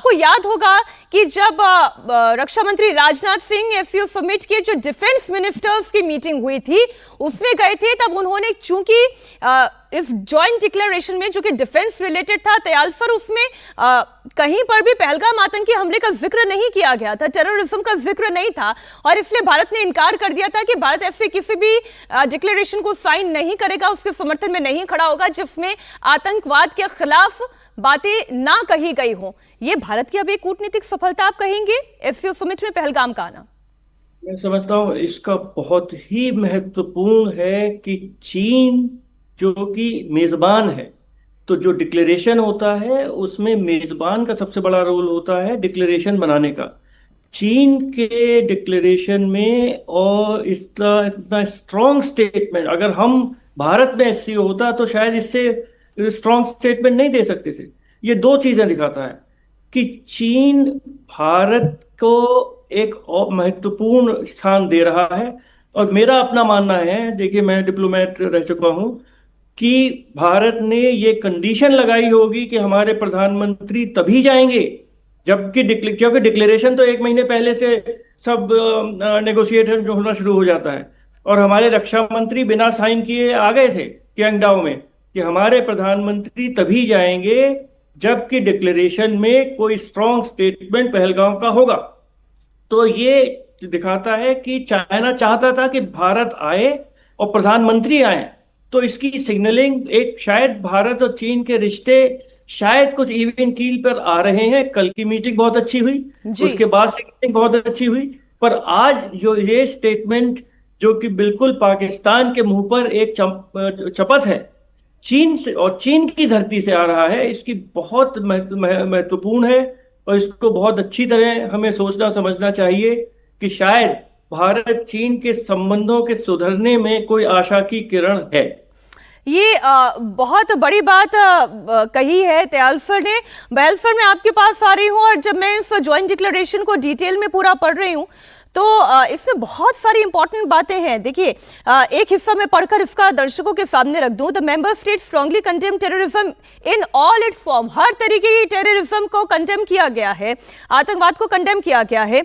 आपको याद होगा कि जब रक्षा मंत्री राजनाथ सिंह एससीओ समिट के जो डिफेंस मिनिस्टर्स की मीटिंग हुई थी उसमें गए थे, तब उन्होंने चूंकि इस जॉइंट डिक्लेरेशन में जो कि डिफेंस रिलेटेड था तयालफर, उसमें कहीं पर भी पहलगाम आतंकी हमले का जिक्र नहीं किया गया था, टेररिज्म का जिक्र नहीं था, और इसलिए भारत ने इनकार कर दिया था कि भारत ऐसे किसी भी डिक्लेरेशन को साइन नहीं करेगा, उसके समर्थन में नहीं खड़ा होगा जिसमें आतंकवाद के खिलाफ बातें ना कही गई हो। ये भारत की अब एक कूटनीतिक सफलता आप कहेंगे एससीओ समिट में पहलगाम का आना? मैं समझता हूँ इसका बहुत ही महत्वपूर्ण है कि चीन जो कि मेजबान है, तो जो डिक्लेरेशन होता है उसमें मेजबान का सबसे बड़ा रोल होता है डिक्लेरेशन बनाने का। चीन के डिक्लेरेशन में और इसका इतना स्ट्रॉन्ग स्टेटमेंट, अगर हम भारत में एससीओ होता तो शायद इससे स्ट्रॉन्ग स्टेटमेंट नहीं दे सकते थे। ये दो चीजें दिखाता है कि चीन भारत को एक और महत्वपूर्ण स्थान दे रहा है। और मेरा अपना मानना है, देखिए मैं डिप्लोमेट रह चुका हूं, कि भारत ने ये कंडीशन लगाई होगी कि हमारे प्रधानमंत्री तभी जाएंगे जबकि क्योंकि डिक्लेरेशन तो एक महीने पहले से सब नेगोशिएशन जो होना शुरू हो जाता है, और हमारे रक्षा मंत्री बिना साइन किए आ गए थे क्यांगडाओ में कि हमारे प्रधानमंत्री तभी जाएंगे जबकि डिक्लेरेशन में कोई स्ट्रॉन्ग स्टेटमेंट पहलगाम का होगा। तो ये दिखाता है कि चाइना चाहता था कि भारत आए और प्रधानमंत्री आए, तो इसकी सिग्नलिंग एक, शायद भारत और चीन के रिश्ते शायद कुछ इवन कील पर आ रहे हैं। कल की मीटिंग बहुत अच्छी हुई, उसके बाद से मीटिंग बहुत अच्छी हुई, पर आज जो ये स्टेटमेंट जो कि बिल्कुल पाकिस्तान के मुंह पर एक चपत है, चीन से और चीन की धरती से आ रहा है, इसकी बहुत महत्वपूर्ण है। और इसको बहुत अच्छी तरह हमें सोचना समझना चाहिए कि शायद भारत चीन के संबंधों के सुधरने में कोई आशा की किरण है। ये बहुत बड़ी बात कही है तयालफर ने। बहलफर, मैं आपके पास आ रही हूँ, और जब मैं इस ज्वाइंट डिक्लेरेशन को डिटेल में पूरा पढ़ रही हूँ तो इसमें बहुत सारी इंपॉर्टेंट बातें हैं। देखिए, एक हिस्सा में पढ़कर इसका दर्शकों के सामने रख दूं। The member state strongly condemn terrorism in all its form. हर तरीके की टेररिज्म को कंडेम किया गया है, आतंकवाद को कंडेम किया गया है।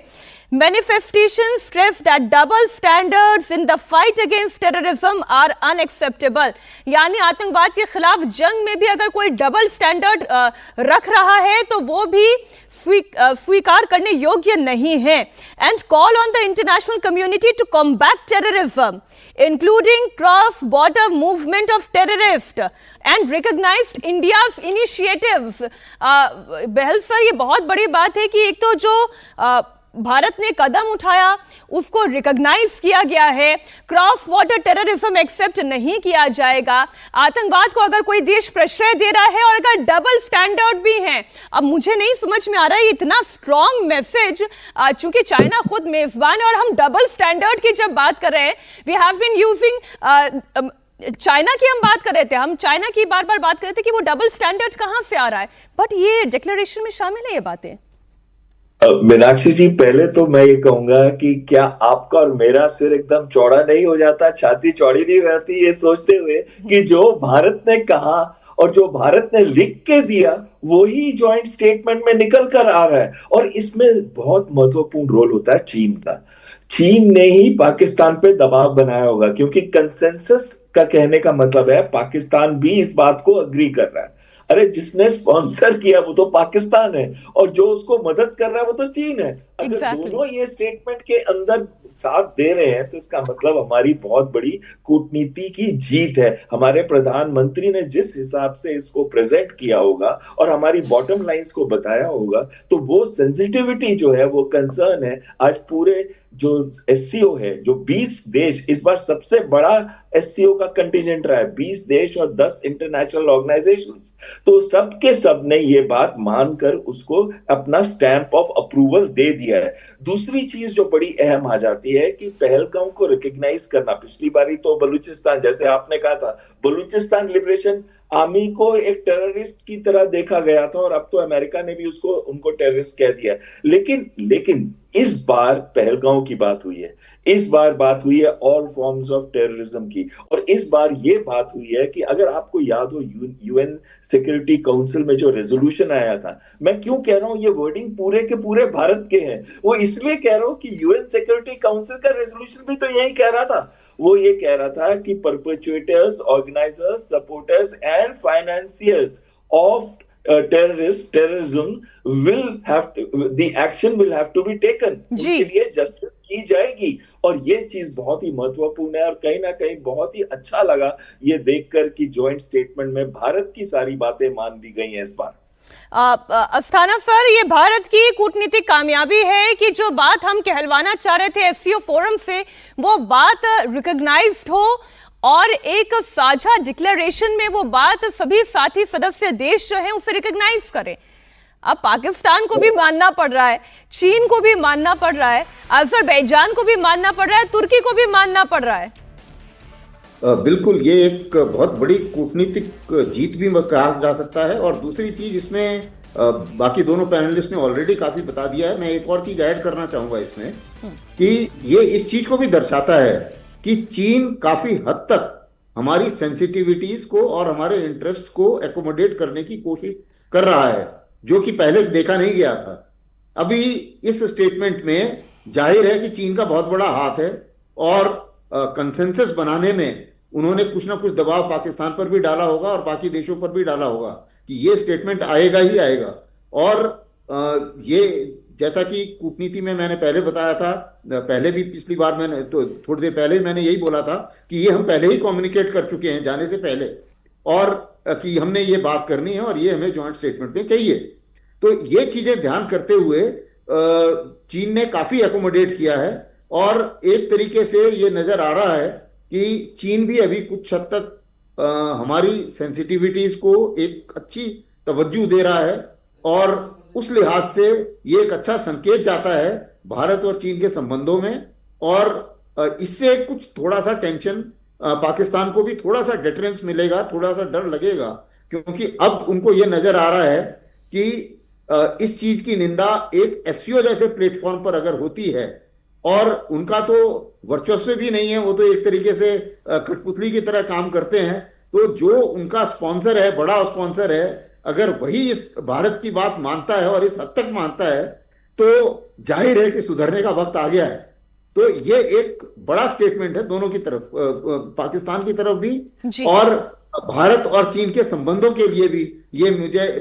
Manifestations stress that double standards in the fight against terrorism are unacceptable। यानी आतंकवाद के खिलाफ जंग में भी अगर कोई डबल स्टैंडर्ड रख रहा है तो वो भी स्वीकार करने योग्य नहीं है। And call on the international community to combat terrorism including cross border movement of terrorist and recognised India's initiatives. Bahl sir, ये बहुत बड़ी बात है कि एक तो जो भारत ने कदम उठाया उसको रिकॉग्नाइज किया गया है, क्रॉस बॉर्डर टेररिज्म एक्सेप्ट नहीं किया जाएगा, आतंकवाद को अगर कोई देश प्रश्रय दे रहा है, और अगर डबल स्टैंडर्ड भी हैं। अब मुझे नहीं समझ में आ रहा है इतना स्ट्रॉन्ग मैसेज, चूंकि चाइना खुद मेजबान है और हम डबल स्टैंडर्ड की जब बात कर रहे हैं, we have been using China की हम बात कर रहे थे, हम चाइना की बार बार बात कर रहे थे कि वो डबल स्टैंडर्ड कहां से आ रहा है, बट ये डिक्लेरेशन में शामिल है ये बातें। मीनाक्षी जी, पहले तो मैं ये कहूंगा कि क्या आपका और मेरा सिर एकदम चौड़ा नहीं हो जाता, छाती चौड़ी नहीं हो जाती, ये सोचते हुए कि जो भारत ने कहा और जो भारत ने लिख के दिया वही जॉइंट स्टेटमेंट में निकल कर आ रहा है। और इसमें बहुत महत्वपूर्ण रोल होता है चीन का। चीन ने ही पाकिस्तान पे दबाव बनाया होगा, क्योंकि कंसेंसस का कहने का मतलब है पाकिस्तान भी इस बात को अग्री कर रहा है। अरे, जिसने स्पॉन्सर किया वो तो पाकिस्तान है, और जो उसको मदद कर रहा है वो तो चीन है। अगर दोनों ये स्टेटमेंट के अंदर साथ दे रहे हैं तो इसका मतलब हमारी बहुत बड़ी कूटनीति की जीत है। हमारे प्रधानमंत्री ने जिस हिसाब से इसको प्रेजेंट किया होगा और हमारी बॉटम लाइंस को बताया होगा, तो वो सेंसिटिविटी जो है, वो कंसर्न है, आज पूरे जो एससीओ है, जो 20 देश, इस बार सबसे बड़ा एससीओ का कंटिजेंट रहा है, 20 देश और 10 इंटरनेशनल ऑर्गेनाइजेशंस, तो सबके सब ने ये बात मानकर उसको अपना स्टैंप ऑफ अप्रूवल दे दिया है। दूसरी चीज जो बड़ी अहम आ जाती है कि पहलगाम को रिकॉग्नाइज करना। पिछली बारी तो बलूचिस्तान, जैसे आपने कहा था, बलूचिस्तान लिबरेशन आर्मी को एक टेररिस्ट की तरह देखा गया था, और अब तो अमेरिका ने भी उसको उनको टेररिस्ट कह दिया। लेकिन लेकिन इस बार पहलगांव की बात हुई है, इस बार बात हुई है ऑल फॉर्म्स ऑफ टेररिज्म की, और इस बार ये बात हुई है कि अगर आपको याद हो यूएन सिक्योरिटी काउंसिल में जो रेजोल्यूशन आया था, मैं क्यों कह रहा हूं ये वर्डिंग पूरे के पूरे भारत के हैं, वो इसलिए कह रहा हूं कि यूएन सिक्योरिटी काउंसिल का रेजोल्यूशन भी तो यही कह रहा था। वो ये कह रहा था कि perpetuators, organisers, supporters and financiers of terrorism will have to, the action will have to be taken, जी। उनके लिए जस्टिस की जाएगी। और ये चीज बहुत ही महत्वपूर्ण है, और कहीं ना कहीं बहुत ही अच्छा लगा ये देखकर कि जॉइंट स्टेटमेंट में भारत की सारी बातें मान ली गई हैं इस बार। अस्थाना सर, ये भारत की कूटनीतिक कामयाबी है कि जो बात हम कहलवाना चाह रहे थे एससीओ फोरम से, वो बात रिकॉग्नाइज्ड हो और एक साझा डिक्लेरेशन में वो बात सभी साथी सदस्य देश जो हैं उसे रिकॉग्नाइज करें। अब पाकिस्तान को भी मानना पड़ रहा है, चीन को भी मानना पड़ रहा है, अजरबैजान को भी मानना पड़ रहा है, तुर्की को भी मानना पड़ रहा है। बिल्कुल, ये एक बहुत बड़ी कूटनीतिक जीत भी कहा जा सकता है। और दूसरी चीज इसमें बाकी दोनों पैनलिस्ट ने ऑलरेडी काफी बता दिया है, मैं एक और चीज ऐड करना चाहूंगा इसमें कि ये इस चीज को भी दर्शाता है कि चीन काफी हद तक हमारी सेंसिटिविटीज को और हमारे इंटरेस्ट को एकोमोडेट करने की कोशिश कर रहा है, जो कि पहले देखा नहीं गया था। अभी इस स्टेटमेंट में जाहिर है कि चीन का बहुत बड़ा हाथ है, और कंसेंसस बनाने में उन्होंने कुछ ना कुछ दबाव पाकिस्तान पर भी डाला होगा और बाकी देशों पर भी डाला होगा कि ये स्टेटमेंट आएगा ही आएगा। और ये जैसा कि कूटनीति में मैंने पहले बताया था, पहले भी पिछली बार मैंने तो थोड़ी देर पहले मैंने यही बोला था कि ये हम पहले ही कम्युनिकेट कर चुके हैं जाने से पहले, और कि हमने ये बात करनी है और ये हमें जॉइंट स्टेटमेंट में चाहिए। तो ये चीजें ध्यान करते हुए चीन ने काफी एकोमोडेट किया है, और एक तरीके से ये नजर आ रहा है कि चीन भी अभी कुछ हद तक हमारी सेंसिटिविटीज को एक अच्छी तवज्जो दे रहा है, और उस लिहाज से ये एक अच्छा संकेत जाता है भारत और चीन के संबंधों में। और इससे कुछ थोड़ा सा टेंशन पाकिस्तान को भी, थोड़ा सा डिटरेंस मिलेगा, थोड़ा सा डर लगेगा, क्योंकि अब उनको ये नजर आ रहा है कि इस चीज की निंदा एक एससीओ जैसे प्लेटफॉर्म पर अगर होती है, और उनका तो वर्चस्व भी नहीं है, वो तो एक तरीके से कठपुतली की तरह काम करते हैं, तो जो उनका स्पॉन्सर है, बड़ा स्पॉन्सर है, अगर वही इस भारत की बात मानता है और इस हद तक मानता है, तो जाहिर है कि सुधरने का वक्त आ गया है। तो ये एक बड़ा स्टेटमेंट है दोनों की तरफ, पाकिस्तान की तरफ भी और भारत और चीन के संबंधों के लिए भी। ये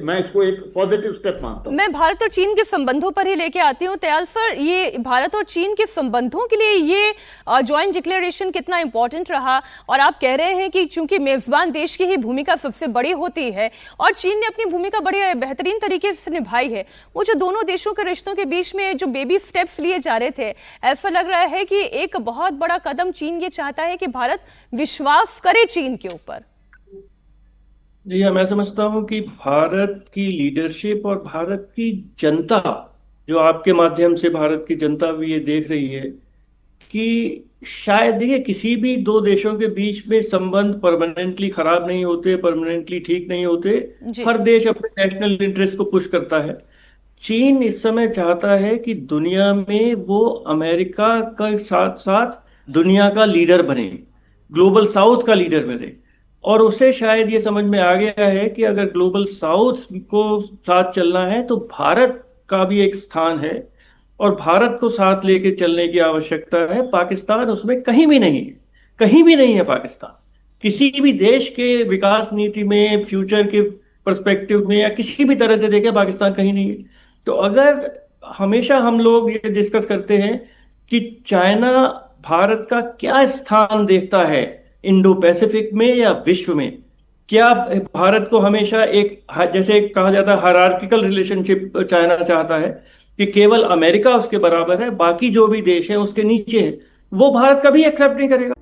मैं इसको एक पॉजिटिव स्टेप मानता हूं। मैं भारत और चीन के संबंधों पर ही लेके आती हूँ त्याल सर, ये भारत और चीन के संबंधों के लिए ये जॉइंट डिक्लेरेशन कितना इंपॉर्टेंट रहा। और आप कह रहे हैं कि चूंकि मेजबान देश की ही भूमिका सबसे बड़ी होती है और चीन ने अपनी भूमिका बड़े बेहतरीन तरीके से निभाई है। वो जो दोनों देशों के रिश्तों के बीच में जो बेबी स्टेप्स लिए जा रहे थे, ऐसा लग रहा है कि एक बहुत बड़ा कदम चीन ये चाहता है कि भारत विश्वास करे चीन के ऊपर। जी हाँ, मैं समझता हूँ कि भारत की लीडरशिप और भारत की जनता, जो आपके माध्यम से भारत की जनता भी ये देख रही है कि शायद देखिए किसी भी दो देशों के बीच में संबंध परमानेंटली खराब नहीं होते, परमानेंटली ठीक नहीं होते। हर देश अपने नेशनल इंटरेस्ट को पुश करता है। चीन इस समय चाहता है कि दुनिया में वो अमेरिका के साथ साथ दुनिया का लीडर बने, ग्लोबल साउथ का लीडर बने। और उसे शायद ये समझ में आ गया है कि अगर ग्लोबल साउथ को साथ चलना है तो भारत का भी एक स्थान है और भारत को साथ लेके चलने की आवश्यकता है। पाकिस्तान उसमें कहीं भी नहीं है, कहीं भी नहीं है पाकिस्तान। किसी भी देश के विकास नीति में, फ्यूचर के पर्सपेक्टिव में या किसी भी तरह से देखें, पाकिस्तान कहीं नहीं है। तो अगर हमेशा हम लोग ये डिस्कस करते हैं कि चाइना भारत का क्या स्थान देखता है इंडो पैसिफिक में या विश्व में, क्या भारत को हमेशा एक, जैसे कहा जाता है, हायरार्किकल रिलेशनशिप चाइना चाहता है कि केवल अमेरिका उसके बराबर है, बाकी जो भी देश है उसके नीचे है, वो भारत कभी एक्सेप्ट नहीं करेगा।